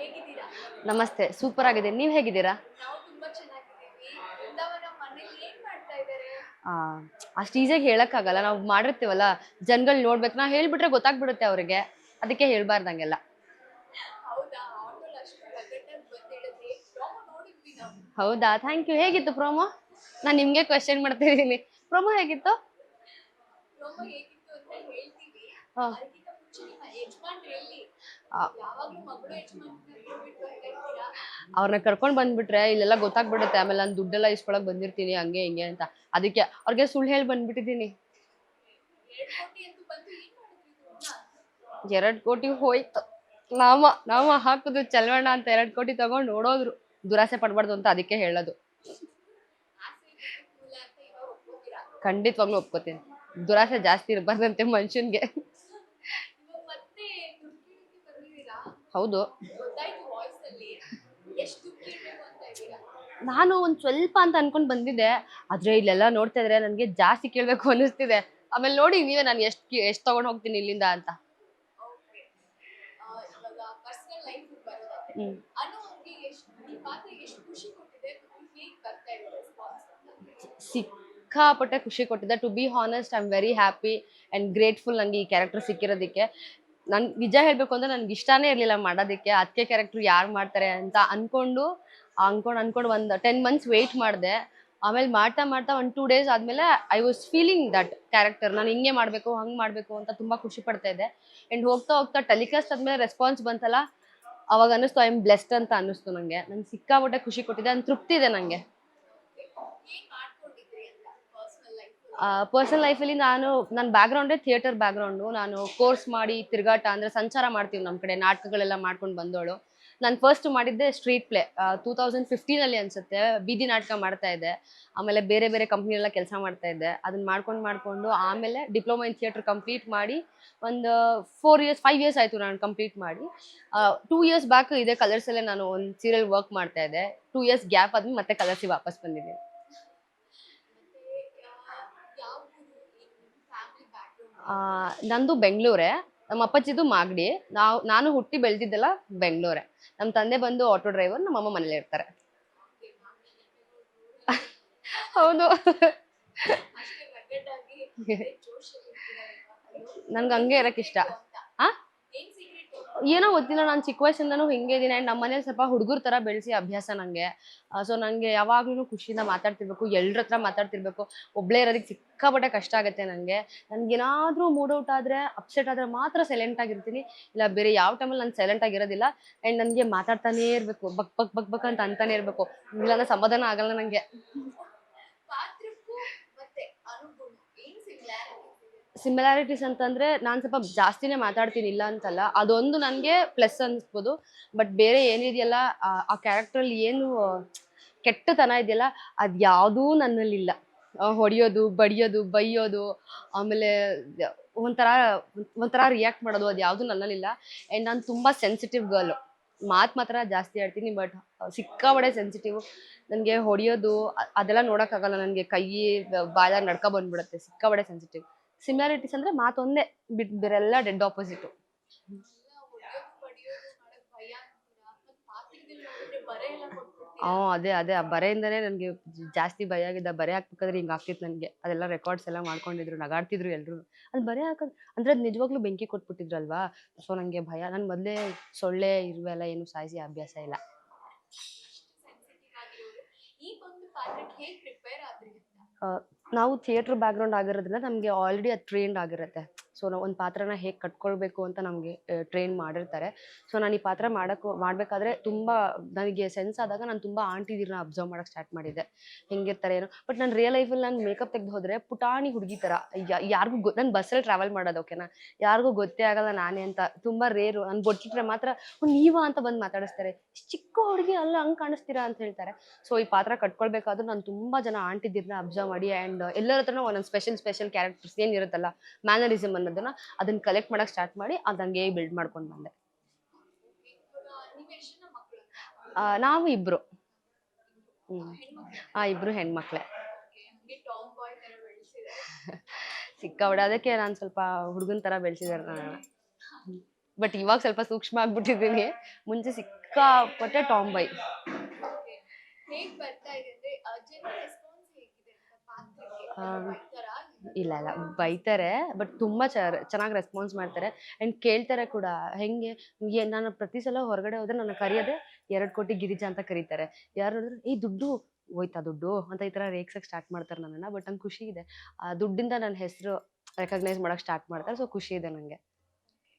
ಹೇಗಿದ್ದೀರಾ? ನಮಸ್ತೆ, ಸೂಪರ್ ಆಗಿದೆ. ನೀವು ಹೇಗಿದ್ದೀರಾ? ನಾವು ತುಂಬಾ ಚೆನ್ನಾಗಿದ್ದೀವಿ. ಬೃಂದಾವನ ಮನೇಲಿ ಏನ್ ಮಾಡ್ತಾ ಇದ್ದಾರೆ? ಆ, ಅಷ್ಟು ಈಸಿಯಾಗಿ ಹೇಳಕ್ಕಾಗಲ್ಲ. ನಾವು ಮಾಡಿರ್ತೀವಲ್ಲ, ಜನಗಳು ನೋಡ್ಬೇಕು. ನಾವು ಹೇಳ್ಬಿಟ್ರೆ ಗೊತ್ತಾಗ್ಬಿಡುತ್ತೆ ಅವ್ರಿಗೆ. ಅದಕ್ಕೆ ಹೇಳ್ಬಾರ್ದಂಗೆಲ್ಲ. ಹೌದಾ? ಆಟೋಲ್ ಅಷ್ಟು ರಗಡ್ಡಾಗಿ ಬಂದಿಳಿದ್ರಿ. ಪ್ರೋಮೋ ನೋಡಿದ್ವಿ ನಾವು. ಹೌದಾ? Thank you. ಹೇಗಿತ್ತು ಪ್ರೋಮೋ? ನಾನು ನಿಮಗೆ ಕ್ವೆಶ್ಚನ್ ಮಾಡ್ತಾ ಇದ್ದೀನಿ. ಪ್ರೋಮೋ ಹೇಗಿತ್ತು? ಪ್ರೋಮೋ ಹೇಗಿತ್ತು ಅಂತ ಹೇಳ್ತೀವಿ. ಆ, ಅದಕ್ಕಿಂತ ಮುಂಚೆ ನಿಮ್ಮ ಯಜಮಾನ್ರು ಎಲ್ಲಿ? ಆ, ಯಾವಾಗ್ಲೂ ಮಗಳು ಯಜಮಾನ್ರನ್ನ ಬಿಟ್ಬಿಟ್ಟು ಬರ್ತಾ ಇರ್ತೀರಾ? ಅವ್ರನ್ನ ಕರ್ಕೊಂಡು ಬಂದ್ಬಿಟ್ರೆ ಇಲ್ಲೆಲ್ಲ ಗೊತ್ತಾಗ್ಬಿಡುತ್ತೆ. ಆಮೇಲೆ ನಾನು ದುಡ್ಡೆಲ್ಲ ಇಸ್ಕೊಳಕ್ ಬಂದಿರ್ತೀನಿ ಹಂಗೆ ಹಿಂಗೆ ಅಂತ. ಅದಕ್ಕೆ ಅವ್ರಿಗೆ ಸುಳ್ಳು ಹೇಳಿ ಬಂದ್ಬಿಟ್ಟಿದ್ದೀನಿ. 2 ಕೋಟಿ ಅಂತೂ ಬಂತು. ಏನ್ ಮಾಡಿದ್ರಿ ದುಡ್ಡನ್ನ? 2 ಕೋಟಿ ಹೋಯ್ತು. ನಾಮ ಹಾಕುದು ಚಲವಣ್ಣ ಅಂತ 2 ಕೋಟಿ ತಗೊಂಡು ಓಡೋದ್ರು. ದುರಾಸೆ ಪಡ್ಬಾರ್ದು ಅಂತ ಅದಕ್ಕೆ ಹೇಳೋದು. ಆಸೆ ಇದ್ದಕ್ಕೆ ಮೂಲ ಅಂತ ಇವಾಗ ಒಪ್ಕೋತೀರಾ? ಖಂಡಿತವಾಗ್ಲೂ ಒಪ್ಕೋತೀನಿ. ದುರಾಸೆ ಜಾಸ್ತಿ ಇರಬಾರ್ದಂತೆ ಮನುಷ್ಯನ್ಗೆ. ಇವಾಗ ಮತ್ತೆ ದುಡ್ಡು ಕೇಳಕ್ಕೆ ಬಂದಿದ್ದೀರಾ? ಹೌದು. ಗೊತ್ತಾಯ್ತು ವಾಯ್ಸ್ ಅಲ್ಲಿ. ಎಷ್ಟು ದುಡ್ಡು ಕೇಳ್ಬೇಕು ಅಂತ ಇದ್ದೀರಾ? ನಾನು ಒಂದ್ ಸ್ವಲ್ಪ ಅಂತ ಅನ್ಕೊಂಡ್ ಬಂದಿದ್ದೆ. ಆದ್ರೆ ಇಲ್ಲೆಲ್ಲ ನೋಡ್ತಾ ಇದ್ರೆ ನನ್ಗೆ ಜಾಸ್ತಿ ಕೇಳ್ಬೇಕು ಅನ್ನಿಸ್ತಿದೆ. ಆಮೇಲೆ ನೋಡಿ ನೀವೇ ನಾನು ಎಷ್ಟ್ ತಗೊಂಡ್ ಹೋಗ್ತೀನಿ ಇಲ್ಲಿಂದ ಅಂತ. ಓಕೆ. ಇವಾಗ ಪರ್ಸನಲ್ ಲೈಫ್ ಬರೋದಾದ್ರೆ ಹ್ಮ್. ಅನು ಅವ್ರಿಗೆ ಈ ಪಾತ್ರ ಎಷ್ಟು ಖುಷಿ ಕೊಟ್ಟಿದೆ ಮತ್ತು ಹೇಗೆ ಬರ್ತಾ ಇದೆ ರೆಸ್ಪಾನ್ಸ್ ಅಂತ? ಸಿಕ್ಕಾಪಟ್ಟೆ ಖುಷಿ ಕೊಟ್ಟಿದೆ. To be honest, I am very happy and grateful ನಂಗೆ ಈ ಕ್ಯಾರೆಕ್ಟರ್ ಸಿಕ್ಕಿರೋದಕ್ಕೆ. ನನ್ ನಿಜ ಹೇಳ್ಬೇಕು ಅಂದ್ರೆ ನನ್ಗೆ ಇಷ್ಟಾನೇ ಇರ್ಲಿಲ್ಲ ಮಾಡೋದಕ್ಕೆ. ಅದಕ್ಕೆ ಕ್ಯಾರೆಕ್ಟರ್ ಯಾರು ಮಾಡ್ತಾರೆ ಅಂತ ಅನ್ಕೊಂಡು ಒಂದು 10 months ವೇಟ್ ಮಾಡಿದೆ. ಆಮೇಲೆ ಮಾಡ್ತಾ ಮಾಡ್ತಾ ಒಂದು 2 days ಆದ್ಮೇಲೆ I was feeling that character ನಾನು ಹಿಂಗೆ ಮಾಡಬೇಕು ಹಂಗೆ ಮಾಡಬೇಕು ಅಂತ ತುಂಬಾ ಖುಷಿ ಪಡ್ತಾ ಇದ್ದೆ. ಅಂಡ್ ಹೋಗ್ತಾ ಹೋಗ್ತಾ ಟೆಲಿಕಾಸ್ಟ್ ಆದ್ಮೇಲೆ ರೆಸ್ಪಾನ್ಸ್ ಬಂತಲ್ಲ, ಅವಾಗ ಅನ್ನಿಸ್ತು ಐ ಆಮ್ ಬ್ಲೆಸ್ಡ್ ಅಂತ ಅನ್ನಿಸ್ತು ನಂಗೆ. ನಂಗೆ ಸಿಕ್ಕಾಪಟ್ಟೆ ಖುಷಿ ಕೊಟ್ಟಿದೆ, ಅಂದ್ ತೃಪ್ತಿ ಇದೆ ನಂಗೆ. ಏನ್ ಮಾಡ್ಕೊಂಡಿದ್ರಿ ಅಂತ ಪರ್ಸನಲ್ ಲೈಫ್? ಪರ್ಸನಲ್ ಲೈಫಲ್ಲಿ ನನ್ನ ಬ್ಯಾಕ್ಗ್ರೌಂಡೇ ಥಿಯೇಟರ್ ಬ್ಯಾಕ್ಗ್ರೌಂಡು. ನಾನು ಕೋರ್ಸ್ ಮಾಡಿ ತಿರುಗಾಟ ಅಂದರೆ ಸಂಚಾರ ಮಾಡ್ತೀವಿ ನಮ್ಮ ಕಡೆ, ನಾಟಕಗಳೆಲ್ಲ ಮಾಡ್ಕೊಂಡು ಬಂದವಳು. ನಾನು ಫಸ್ಟ್ ಮಾಡಿದ್ದೆ ಸ್ಟ್ರೀಟ್ ಪ್ಲೇ 2015 ಅನ್ಸುತ್ತೆ. ಬೀದಿ ನಾಟಕ ಮಾಡ್ತಾ ಇದ್ದೆ. ಆಮೇಲೆ ಬೇರೆ ಬೇರೆ ಕಂಪ್ನಿಯೆಲ್ಲ ಕೆಲಸ ಮಾಡ್ತಾ ಇದ್ದೆ. ಅದನ್ನ ಮಾಡ್ಕೊಂಡು ಆಮೇಲೆ ಡಿಪ್ಲೊಮಾ ಇನ್ ಥಿಯೇಟರ್ ಕಂಪ್ಲೀಟ್ ಮಾಡಿ ಒಂದು 5 years ಆಯಿತು ನಾನು ಕಂಪ್ಲೀಟ್ ಮಾಡಿ. 2 years ಬ್ಯಾಕ್ ಇದೇ ಕಲರ್ಸಲ್ಲೇ ನಾನು ಒಂದು ಸೀರಿಯಲ್ ವರ್ಕ್ ಮಾಡ್ತಾ ಇದ್ದೆ. 2 years ಗ್ಯಾಪ್ ಆದ್ಮೇಲೆ ಮತ್ತೆ ಕಲರ್ಸಿಗೆ ವಾಪಸ್ ಬಂದಿದ್ದೀನಿ. ಮತ್ತೆ ಯಾವ ಊರು? ಏನು ಫ್ಯಾಮಿಲಿ ಬ್ಯಾಕ್ಗ್ರೌಂಡ್? ನಂದು ಬೆಂಗಳೂರೇ. ನಮ್ಮ ಅಪ್ಪಾಜಿದು ಮಾಗಡಿ. ನಾನು ಹುಟ್ಟಿ ಬೆಳೆದಿದ್ದೆಲ್ಲ ಬೆಂಗಳೂರೇ. ನಮ್ಮ ತಂದೆ ಬಂದು ಆಟೋ ಡ್ರೈವರ್, ನಮ್ಮ ಅಮ್ಮ ಮನೇಲಿ ಇರ್ತಾರೆ. ಹೌದು. ಅಷ್ಟೇ ರಗಡ್ಡಾಗಿ ಜೋಶಲ್ಲಿ ಇರ್ತೀರಾ ಇವಾಗ? ಅಯ್ಯೋ, ನನ್ಗೆ ಹಂಗೆ ಇರಕ್ಕೆ ಇಷ್ಟ. ಅಂತ ಆ ಏನ್ ಸೀಕ್ರೆಟ್? ಏನೋ ಗೊತ್ತಿಲ್ಲ, ನಾನು ಚಿಕ್ಕ ವಯಸ್ಸಿಂದನೂ ಹಿಂಗೆ ಇದೀನಿ. ಆ್ಯಂಡ್ ನಮ್ಮ ಮನೇಲಿ ಸ್ವಲ್ಪ ಹುಡುಗರ ಥರ ಬೆಳೆಸಿ ಅಭ್ಯಾಸ ನನಗೆ. ಸೊ ನನಗೆ ಯಾವಾಗ್ಲೂ ಖುಷಿಯಿಂದ ಮಾತಾಡ್ತಿರ್ಬೇಕು, ಎಲ್ರ ಹತ್ರ ಮಾತಾಡ್ತಿರ್ಬೇಕು. ಒಬ್ಬಳೇ ಇರೋದಕ್ಕೆ ಸಿಕ್ಕಾಪಟ್ಟೆ ಕಷ್ಟ ಆಗುತ್ತೆ ನನಗೆ. ನನಗೇನಾದ್ರೂ ಮೂಡ್ ಔಟ್ ಆದರೆ, ಅಪ್ಸೆಟ್ ಆದರೆ ಮಾತ್ರ ಸೈಲೆಂಟ್ ಆಗಿರ್ತೀನಿ. ಇಲ್ಲ ಬೇರೆ ಯಾವ ಟೈಮಲ್ಲಿ ನಾನು ಸೈಲೆಂಟ್ ಆಗಿರೋದಿಲ್ಲ. ಆ್ಯಂಡ್ ನನಗೆ ಮಾತಾಡ್ತಾನೇ ಇರಬೇಕು, ಬಕ್ ಬಕ್ ಬಕ್ ಬಕ್ ಅಂತ ಅಂತಾನೆ ಇರಬೇಕು. ಇಲ್ಲಾಂದ್ರೆ ಸಮಾಧಾನ ಆಗಲ್ಲ ನನಗೆ. ಪಾತ್ರಕ್ಕೂ ಮತ್ತೆ ಅನುಗುಣ ಏನ್ ಸಿಮಿಲಾರಿಟೀಸ್ ಇದೆ? ಸಿಮಿಲಾರಿಟೀಸ್ ಅಂತಂದ್ರೆ ನಾನು ಸ್ವಲ್ಪ ಜಾಸ್ತಿನೇ ಮಾತಾಡ್ತೀನಿ, ಇಲ್ಲ ಅಂತಲ್ಲ. ಅದೊಂದು ನನಗೆ ಪ್ಲಸ್ ಅನ್ಸ್ಬೋದು. ಬಟ್ ಬೇರೆ ಏನಿದೆಯಲ್ಲ, ಆ ಕ್ಯಾರೆಕ್ಟ್ರಲ್ಲಿ ಏನು ಕೆಟ್ಟತನ ಇದೆಯಲ್ಲ, ಅದು ಯಾವುದೂ ನನ್ನಲ್ಲಿಲ್ಲ. ಹೊಡೆಯೋದು, ಬಡಿಯೋದು, ಬೈಯೋದು, ಆಮೇಲೆ ಒಂಥರ ಒಂಥರ ರಿಯಾಕ್ಟ್ ಮಾಡೋದು, ಅದು ಯಾವುದು ನನ್ನಲ್ಲಿಲ್ಲ. ಆ್ಯಂಡ್ ನಾನು ತುಂಬ ಸೆನ್ಸಿಟಿವ್ ಗರ್ಲು. ಮಾತ್ರ ಜಾಸ್ತಿ ಆಡ್ತೀನಿ, ಬಟ್ ಸಿಕ್ಕಾಬಡೆ ಸೆನ್ಸಿಟಿವ್. ನನಗೆ ಹೊಡೆಯೋದು ಅದೆಲ್ಲ ನೋಡೋಕ್ಕಾಗಲ್ಲ. ನನಗೆ ಕೈ ಬಾಯಾಗ ನಡ್ಕ ಬಂದ್ಬಿಡುತ್ತೆ. ಸಿಕ್ಕಾಬಡೆ ಸೆನ್ಸಿಟಿವ್. ಸಿಮಿಲಾರಿಟೀಸ್ ಅಂದರೆ ಮಾತೊಂದೇ, ಬೇರೆಲ್ಲ ಡೆಡ್ ಆಪೋಸಿಟು. ಎಲ್ಲ ಹೊಡೆಯೋದು ಬಡಿಯೋದು ಮಾಡಕ್ ಭಯ ಅಂತೀರಾ? ಮತ್ ಪಾತ್ರದಲ್ಲಿ ನೋಡಿದ್ರೆ ಬರೆ ಎಲ್ಲ ಕೊಟ್ಬಿಡ್ತೀರಾ? ಅದೇ ಆ ಬರೆಯಿಂದನೇ ನನಗೆ ಜಾಸ್ತಿ ಭಯ ಆಗಿದ್ದ. ಬರೆ ಹಾಕ್ಬೇಕಾದ್ರೆ ಹಿಂಗೆ ಆಗ್ತಿತ್ತು ನನಗೆ. ಅದೆಲ್ಲ ರೆಕಾರ್ಡ್ಸ್ ಎಲ್ಲ ಮಾಡ್ಕೊಂಡಿದ್ರು, ನಗಾಡ್ತಿದ್ರು ಎಲ್ರು. ಅದು ಬರೆ ಹಾಕೋದು ಅಂದರೆ ಅದು ನಿಜವಾಗ್ಲೂ ಬೆಂಕಿ ಕೊಟ್ಬಿಟ್ಟಿದ್ರಲ್ವಾ. ಸೊ ನನಗೆ ಭಯ. ನಾನು ಮೊದಲೇ ಸೊಳ್ಳೆ ಇರುವೆಲ್ಲ ಏನು ಸಾಯಿಸಿ ಅಭ್ಯಾಸ ಇಲ್ಲ. ಅಷ್ಟು ಸೆನ್ಸಿಟಿವ್ ಆಗಿರೋರು ಈ ಒಂದು ಪಾತ್ರಕ್ಕೆ ಹೇಗ್ ಪ್ರಿಪೇರ್ ಆದ್ರಿ ಅಂತ? ನಾವು ಥಿಯೇಟರ್ ಬ್ಯಾಕ್ಗ್ರೌಂಡ್ ಆಗಿರೋದ್ರಿಂದ ನಮಗೆ ಆಲ್ರೆಡಿ ಅದು ಟ್ರೈನ್ಡ್ ಆಗಿರುತ್ತೆ. ಸೊ ನಾವು ಒಂದು ಪಾತ್ರನ ಹೇಗೆ ಕಟ್ಕೊಳ್ಬೇಕು ಅಂತ ನಮಗೆ ಟ್ರೈನ್ ಮಾಡಿರ್ತಾರೆ. ಸೊ ನಾನು ಈ ಪಾತ್ರ ಮಾಡಬೇಕಾದ್ರೆ ತುಂಬ ನನಗೆ ಸೆನ್ಸ್ ಆದಾಗ ನಾನು ತುಂಬ ಆಂಟಿದಿರನ್ನ ಅಬ್ಸರ್ವ್ ಮಾಡೋಕ್ಕೆ ಸ್ಟಾರ್ಟ್ ಮಾಡಿದ್ದೆ. ಹೆಂಗಿರ್ತಾರೆ ಏನೋ. ಬಟ್ ನಾನು ರಿಯಲ್ ಲೈಫಲ್ಲಿ ನಾನು ಮೇಕಪ್ ತೆಗೆದು ಹೋದರೆ ಪುಟಾಣಿ ಹುಡುಗಿ ಥರ. ಯಾರಿಗೂ ನಾನು ಬಸ್ಸಲ್ಲಿ ಟ್ರಾವೆಲ್ ಮಾಡೋದು, ಓಕೆನಾ. ಯಾರಿಗೂ ಗೊತ್ತೇ ಆಗಲ್ಲ ನಾನೇ ಅಂತ. ತುಂಬ ರೇರು. ನಾನು ಬೊಟ್ಟಿಟ್ರೆ ಮಾತ್ರ ನೀವಾ ಅಂತ ಬಂದು ಮಾತಾಡಿಸ್ತಾರೆ. ಇಷ್ಟು ಚಿಕ್ಕ ಹುಡುಗಿ ಅಲ್ಲ, ಹಂಗೆ ಕಾಣಿಸ್ತೀರಾ ಅಂತ ಹೇಳ್ತಾರೆ. ಸೊ ಈ ಪಾತ್ರ ಕಟ್ಕೊಳ್ಬೇಕಾದ್ರೂ ನಾನು ತುಂಬ ಜನ ಆಂಟಿದಿರನ್ನ ಅಬ್ಸರ್ವ್ ಮಾಡಿ, ಆ್ಯಂಡ್ ಎಲ್ಲರ ಹತ್ರನೂ ಒಂದೊಂದು ಸ್ಪೆಷಲ್ ಕ್ಯಾರೆಕ್ಟರ್ಸ್ ಏನಿರುತ್ತಲ್ಲ, ಮ್ಯಾನರಿಸಮ್ ಅನ್ನೋದನ್ನ ಅದನ್ನ ಕಲೆಕ್ಟ್ ಮಾಡೋಕ್ಕೆ ಸ್ಟಾರ್ಟ್ ಮಾಡಿ ಅದಂಗೆ ಬಿಲ್ಡ್ ಮಾಡ್ಕೊಂಡು ಬಂದೆ. ಇವಾಗ ನೀವು ಎಷ್ಟು ಜನ ಮಕ್ಕಳು? ನಾವು ಇಬ್ರು. ಹೆಣ್ಮಕ್ಳು? ಇಬ್ರು ಹೆಣ್ಮಕ್ಳೇ. ಹಂಗೆ ಟಾಮ್ ಬಾಯ್ ತರ ಬೆಳೆಸಿದ್ದಾರೆ. ಸಿಕ್ಕಾಬಿಡ. ಅದಕ್ಕೆ ನಾನು ಸ್ವಲ್ಪ ಹುಡುಗನ ಥರ ಬೆಳೆಸಿದ್ದಾರೆ ನನ್ನ. ಬಟ್ ಇವಾಗ ಸ್ವಲ್ಪ ಸೂಕ್ಷ್ಮ ಆಗ್ಬಿಟ್ಟಿದ್ದೀನಿ. ಮುಂಚೆ ಸಿಕ್ಕಾಪಟ್ಟೆ ಟಾಮ್ ಬೈ. Okay. ಹೇಗ್ ಬರ್ತಾ ಇದೆ ಅಂದ್ರೆ ಜನ ರೆಸ್ಪಾನ್ಸ್ ಹೇಗಿದೆ ಅಂತ ಪಾತ್ರಕ್ಕೆ ಬೈತಾರಾ? ಇಲ್ಲ ಇಲ್ಲ ಬೈತಾರೆ, ಬಟ್ ತುಂಬಾ ಚೆನ್ನಾಗಿ ರೆಸ್ಪಾನ್ಸ್ ಮಾಡ್ತಾರೆ ಆ್ಯಂಡ್ ಕೇಳ್ತಾರೆ ಕೂಡ. ಹೆಂಗೆ ನಾನು ಪ್ರತಿ ಸಲ ಹೊರಗಡೆ ಹೋದ್ರೆ ನನ್ನ ಕರೆಯೋದೆ 2 ಕೋಟಿ ಗಿರಿಜಾ ಅಂತ ಕರೀತಾರೆ. ಯಾರು ನೋಡಿದ್ರೆ ಈ ದುಡ್ಡು ಹೋಯ್ತಾ ದುಡ್ಡು ಅಂತ ಈ ಥರ ರೇಗ್ಸಕ್ಕೆ ಸ್ಟಾರ್ಟ್ ಮಾಡ್ತಾರೆ ನನ್ನನ್ನು. ಬಟ್ ನಂಗೆ ಖುಷಿ ಇದೆ, ಆ ದುಡ್ಡಿಂದ ನನ್ನ ಹೆಸರು ರೆಕಗ್ನೈಸ್ ಮಾಡೋಕ್ಕೆ ಸ್ಟಾರ್ಟ್ ಮಾಡ್ತಾರೆ. ಸೊ ಖುಷಿ ಇದೆ ನನಗೆ.